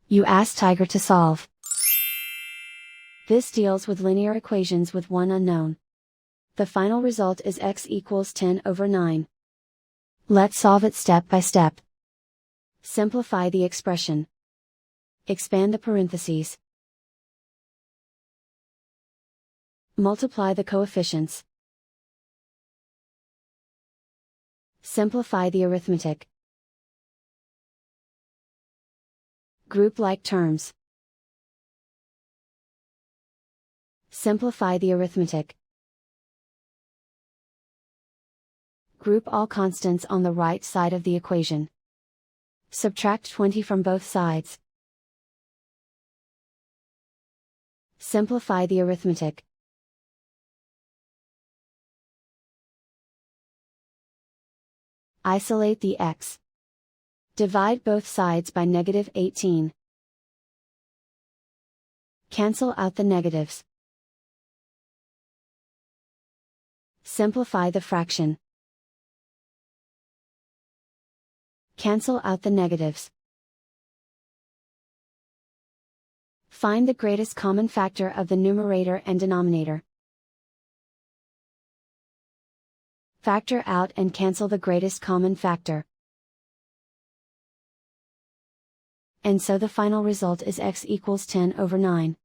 You ask Tiger to solve. This deals with linear equations with one unknown. The final result is x equals 10/9. Let's solve it step by step. Simplify the expression. Expand the parentheses. Multiply the coefficients. Simplify the arithmetic. Group like terms. Simplify the arithmetic. Group all constants on the right side of the equation. Subtract 20 from both sides. Simplify the arithmetic. Isolate the x. Divide both sides by -18. Cancel out the negatives. Simplify the fraction. Cancel out the negatives. Find the greatest common factor of the numerator and denominator. Factor out and cancel the greatest common factor. And so the final result is x equals 10/9.